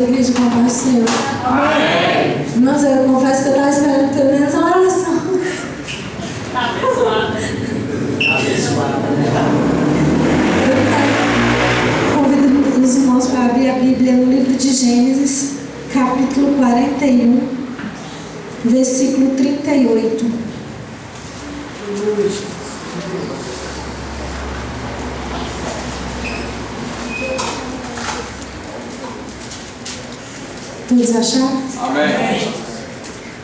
Igreja com a paz do Senhor. Amém. Irmãos, eu confesso que eu estava esperando pelo menos uma oração. Está abençoada. Eu convido os irmãos para abrir a Bíblia no livro de Gênesis, capítulo 41, versículo 38. Todos acharam? Amém.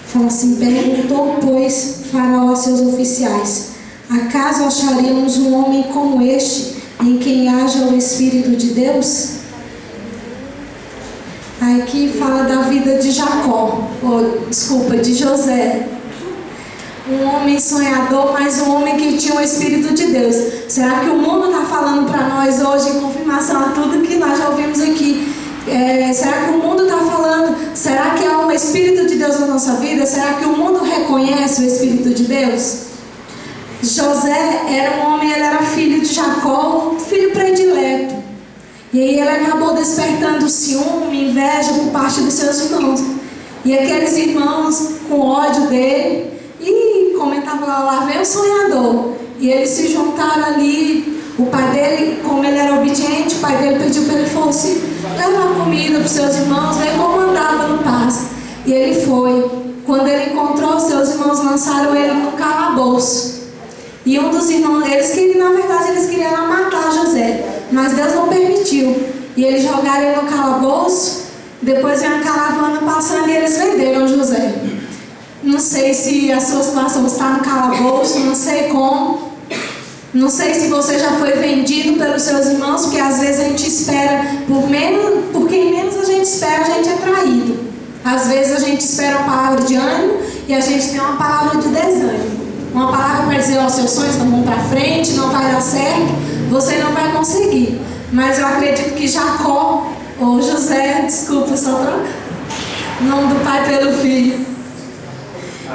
Fala assim: perguntou, pois, Faraó a seus oficiais: acaso acharíamos um homem como este, em quem haja o Espírito de Deus? Aqui fala da vida de Jacó, de José. Um homem sonhador, mas um homem que tinha o Espírito de Deus. Será que o mundo está falando para nós hoje, em confirmação a tudo que nós já ouvimos aqui? Será que o mundo está falando? Será que há um Espírito de Deus na nossa vida? Será que o mundo reconhece o Espírito de Deus? José era um homem, ele era filho de Jacó, um filho predileto. E aí ele acabou despertando ciúme, inveja por parte dos seus irmãos. E aqueles irmãos, com ódio dele, e comentava lá vem o sonhador. E eles se juntaram ali. O pai dele, como ele era obediente, o pai dele pediu para ele fosse levar comida para os seus irmãos, ver como andava no pasto. E ele foi. Quando ele encontrou, seus irmãos lançaram ele no calabouço. E um dos irmãos, na verdade, eles queriam matar José, mas Deus não permitiu. E eles jogaram ele no calabouço. Depois veio uma caravana passando e eles venderam José. Não sei se a sua situação está no calabouço, não sei como. Não sei se você já foi vendido pelos seus irmãos, porque às vezes a gente espera por quem menos a gente espera, a gente é traído. Às vezes a gente espera uma palavra de ânimo e a gente tem uma palavra de desânimo. Uma palavra para dizer, seus sonhos não vão para frente, não vai dar certo, você não vai conseguir. Mas eu acredito que Jacó, ou José, desculpa, só trocar o nome do pai pelo filho.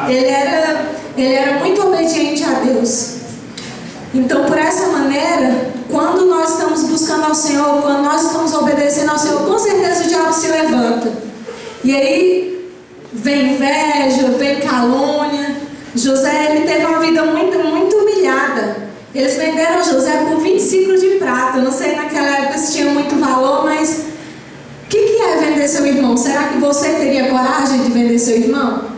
Ele era muito obediente a Deus. Então, por essa maneira, quando nós estamos buscando ao Senhor, quando nós estamos obedecendo ao Senhor, com certeza o diabo se levanta. E aí, vem inveja, vem calúnia. José, ele teve uma vida muito, muito humilhada. Eles venderam José por 20 ciclos de prata. Eu não sei naquela época se tinha muito valor, mas o que é vender seu irmão? Será que você teria coragem de vender seu irmão?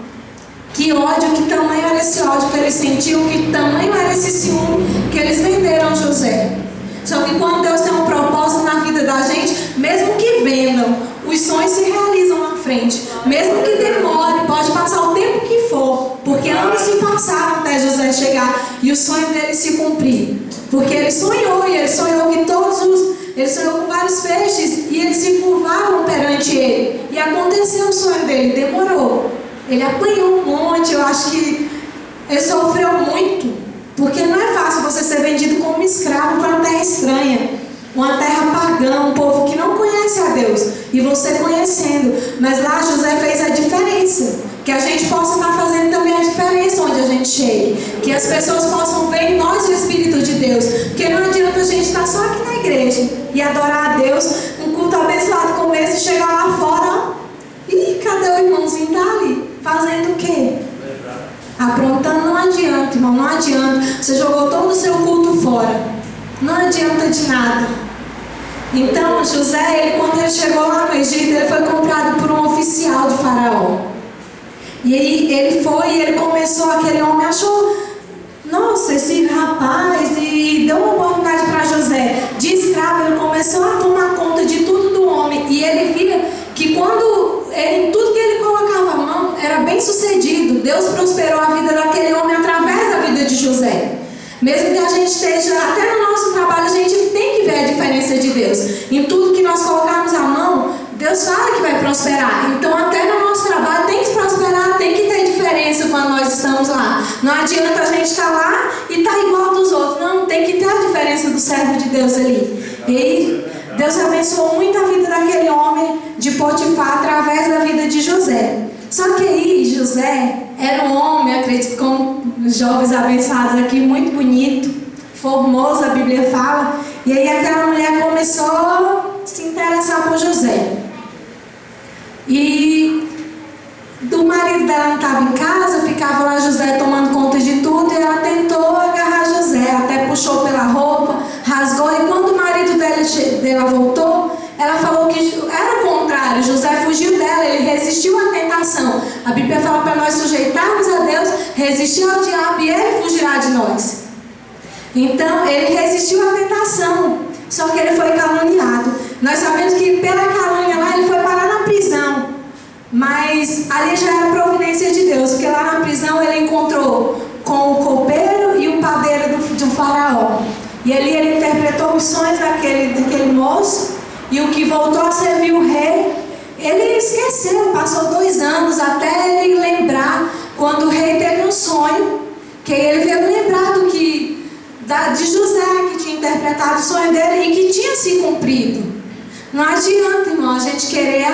Que ódio, que tamanho era esse ódio que eles sentiam, que tamanho era esse ciúme que eles venderam José. Só que quando Deus tem um propósito na vida da gente, mesmo que vendam, os sonhos se realizam na frente. Mesmo que demore, pode passar o tempo que for, porque anos se passaram até José chegar e o sonho dele se cumprir. Porque ele sonhou, e ele sonhou que ele sonhou com vários peixes e eles se curvavam perante ele. E aconteceu o sonho dele, demorou. Ele apanhou um monte, eu acho que ele sofreu muito, porque não é fácil você ser vendido como escravo para uma terra estranha, uma terra pagã, um povo que não conhece a Deus, e você conhecendo. Mas lá José fez a diferença, que a gente possa estar fazendo também a diferença onde a gente chegue, que as pessoas possam ver em nós o Espírito de Deus, porque não adianta a gente estar só aqui na igreja e adorar a Deus, um culto abençoado como esse, e chegar lá fora, e cadê o irmãozinho dali? Fazendo o quê? Aprontando não adianta, irmão, não adianta. Você jogou todo o seu culto fora. Não adianta de nada. Então, José, quando ele chegou lá no Egito, ele foi comprado por um oficial de Faraó. E aí ele foi e ele começou, aquele homem achou, nossa, esse rapaz, e deu uma oportunidade para José. De escravo, ele começou a tomar conta de tudo do homem. E ele via que tudo que ele colocava a mão era bem sucedido. Deus prosperou a vida daquele homem através da vida de José. Mesmo que a gente esteja, até no nosso trabalho, a gente tem que ver a diferença de Deus. Em tudo que nós colocarmos a mão, Deus fala que vai prosperar. Então até no nosso trabalho tem que prosperar, tem que ter diferença quando nós estamos lá. Não adianta a gente estar lá e estar igual dos outros. Não, tem que ter a diferença do servo de Deus ali. E aí, Deus abençoou muito a vida daquele homem de Potifar através da vida de José. Só que aí José era um homem, acredito, como os jovens abençoados aqui, muito bonito, formoso, a Bíblia fala. E aí aquela mulher começou a se interessar por José. E do marido dela não estava em casa, ficava lá José tomando conta de tudo, e ela tentou agarrar José, até puxou pela roupa, rasgou, e quando o marido dela voltou, ela falou que era o contrário, José fugiu dela, ele resistiu à tentação. A Bíblia fala para nós sujeitarmos a Deus, resistir ao diabo e ele fugirá de nós. Então, ele resistiu à tentação, só que ele foi caluniado. Nós sabemos que pela calúnia lá, ele foi parar na prisão. Mas ali já era providência de Deus, porque lá na prisão ele encontrou com o copeiro e o padeiro de um faraó. E ali ele interpretou os sonhos daquele moço, e o que voltou a servir o rei, ele esqueceu, passou 2 anos até ele lembrar, quando o rei teve um sonho, que ele veio lembrar de José, que tinha interpretado o sonho dele e que tinha se cumprido. Não adianta, irmão, a gente querer,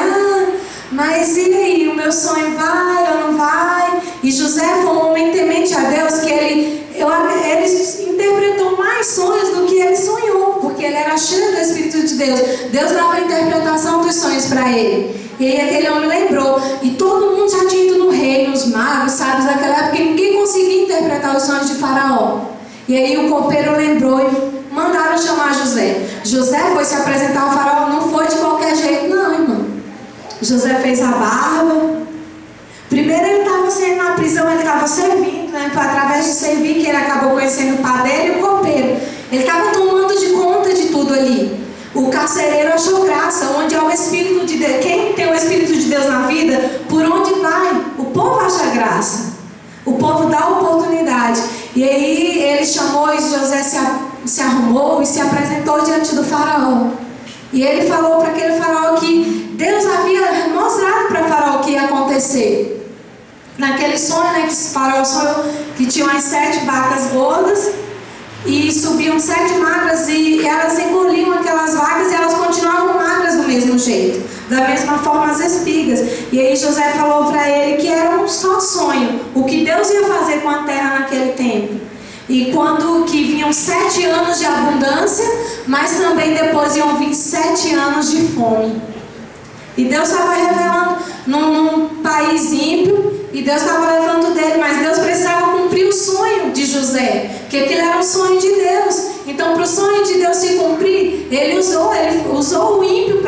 mas e aí, o meu sonho vai ou não vai? E José foi um homem temente a Deus, que ele interpretou mais sonhos do que ele sonhou, porque ele era cheio do Espírito de Deus. Deus dava a interpretação dos sonhos para ele. E aí aquele homem lembrou, e todo mundo já tinha ido no reino, os magos, sábios daquela época, e ninguém conseguia interpretar os sonhos de Faraó. E aí o copeiro lembrou e mandaram chamar José. José foi se apresentar ao Faraó, não foi de qualquer jeito não, irmão. José fez a barba. Primeiro ele estava sendo na prisão, ele estava servindo, né? Foi através de servir que ele acabou conhecendo o padeiro e o copeiro. Ele estava tomando de conta de tudo ali. O carcereiro achou graça, onde é o Espírito de Deus. Quem tem o Espírito de Deus na vida, por onde vai, o povo acha graça. O povo dá oportunidade. E aí ele chamou, e José se arrumou e se apresentou diante do faraó. E ele falou para aquele faraó que Deus havia mostrado para o faraó o que ia acontecer. Naquele sonho, né, que o faraó sonhou que tinham as 7 vacas gordas e subiam 7 magras, e elas engoliam aquelas vacas e elas continuavam magras do mesmo jeito, da mesma forma as espigas. E aí José falou para ele que era um só sonho, o que Deus ia fazer com a terra naquele tempo. E quando que vinham 7 anos de abundância, mas também depois iam vir 7 anos de fome. E Deus estava revelando num país ímpio, e Deus estava levando dele, mas Deus precisava cumprir o sonho de José, porque aquilo era um sonho de Deus. Então, para o sonho de Deus se cumprir, ele usou o ímpio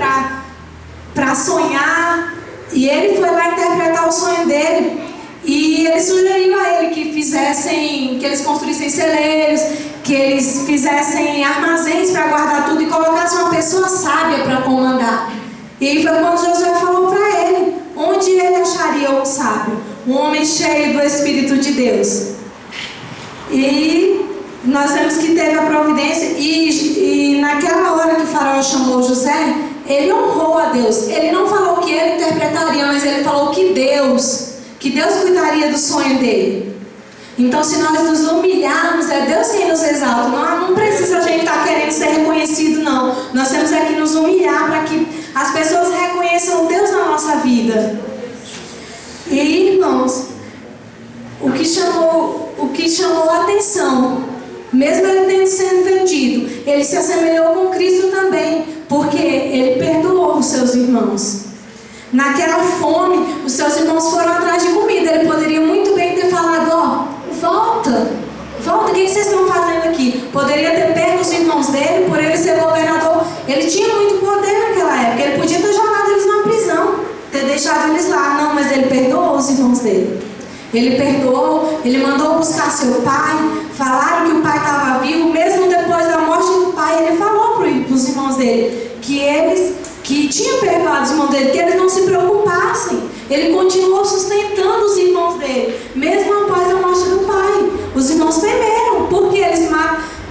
para sonhar, e ele foi lá interpretar o sonho dele. E ele sugeriu a ele que eles construíssem celeiros, que eles fizessem armazéns para guardar tudo e colocassem uma pessoa sábia para comandar. E aí foi quando Josué falou para ele, onde ele acharia um sábio, um homem cheio do Espírito de Deus. E nós vemos que teve a providência, e naquela hora que o faraó chamou José, ele honrou a Deus. Ele não falou que ele interpretaria, mas ele falou que Deus cuidaria do sonho dele. Então, se nós nos humilharmos, é Deus quem nos exalta. Não precisa a gente estar querendo ser reconhecido, não. Nós temos que nos humilhar para que as pessoas reconheçam Deus na nossa vida. E, irmãos, o que chamou a atenção, mesmo ele tendo sido vendido, ele se assemelhou com Cristo também, porque ele perdoou os seus irmãos. Naquela fome, os seus irmãos foram atrás de comida. Ele poderia muito bem ter falado, volta, o que vocês estão fazendo aqui? Poderia ter pego os irmãos dele, por ele ser governador. Ele tinha muito poder naquela época, ele podia ter jogado eles na prisão, ter deixado eles lá. Não, mas ele perdoou os irmãos dele. Ele perdoou, ele mandou buscar seu pai, falaram que o pai estava vivo. Mesmo depois da morte do pai, ele falou para os irmãos dele que tinha perdoado os irmãos dele, que eles não se preocupassem. Ele continuou sustentando os irmãos dele, mesmo após a morte do pai. Os irmãos temeram, porque eles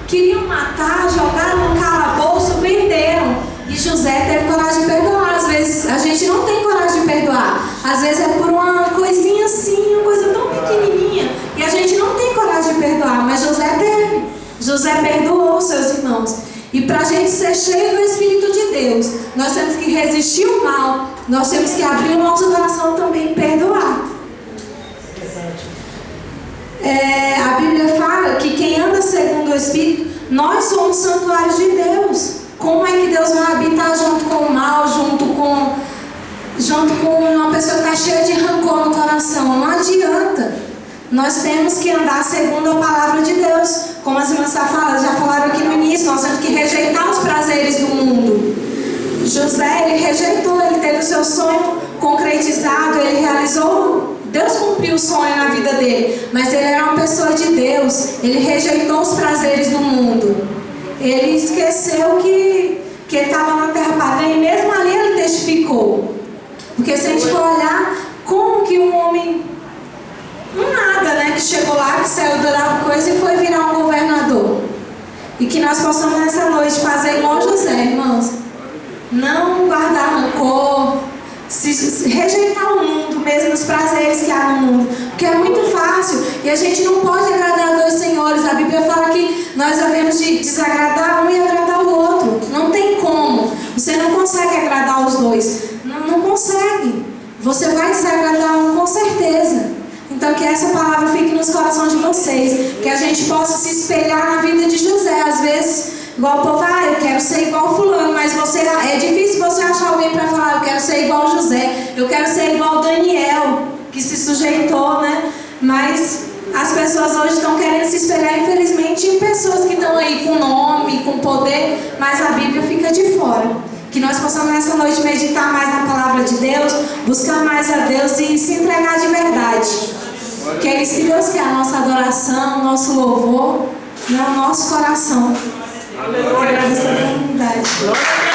queriam matar, jogaram no calabouço, venderam. E José teve coragem de perdoar. Às vezes a gente não tem coragem de perdoar. Às vezes é por uma coisinha assim, uma coisa tão pequenininha, e a gente não tem coragem de perdoar. Mas José teve. José perdoou os seus irmãos. E para a gente ser cheio do Espírito de Deus, nós temos que resistir o mal, nós temos que abrir o nosso coração também e perdoar. A Bíblia fala que quem anda segundo o Espírito, nós somos santuários de Deus. Como é que Deus vai habitar junto com o mal, junto com junto com uma pessoa que está cheia de rancor no coração. Não adianta. Nós temos que andar segundo a palavra de Deus. Como as irmãs já falaram aqui no início, nós temos que rejeitar os prazeres do mundo. José, ele rejeitou, ele teve o seu sonho concretizado, ele realizou, Deus cumpriu o sonho na vida dele, mas ele era uma pessoa de Deus, ele rejeitou os prazeres do mundo, ele esqueceu que ele estava na terra pagã e mesmo ali ele testificou, porque se a gente for olhar, como que um homem, nada, né, que chegou lá, que saiu da coisa e foi virar um governador, e que nós possamos nessa noite fazer igual José, irmãos. Não guardar rancor, rejeitar o mundo mesmo, os prazeres que há no mundo, porque é muito fácil e a gente não pode agradar dois senhores. A Bíblia fala que nós devemos de desagradar um e agradar o outro. Não tem como, você não consegue agradar os dois, não consegue. Você vai desagradar um com certeza. Então que essa palavra fique nos corações de vocês, que a gente possa se espelhar na vida de José. Às vezes, igual o povo, eu quero ser igual fulano, mas é difícil você achar alguém para falar, eu quero ser igual José, eu quero ser igual Daniel, que se sujeitou, né? Mas as pessoas hoje estão querendo se espelhar, infelizmente, em pessoas que estão aí com nome, com poder, mas a Bíblia fica de fora. Que nós possamos nessa noite meditar mais na palavra de Deus, buscar mais a Deus e se entregar de verdade. Que é isso que Deus quer, a nossa adoração, o nosso louvor, o nosso coração. Aleluia. Agradecer a oportunidade.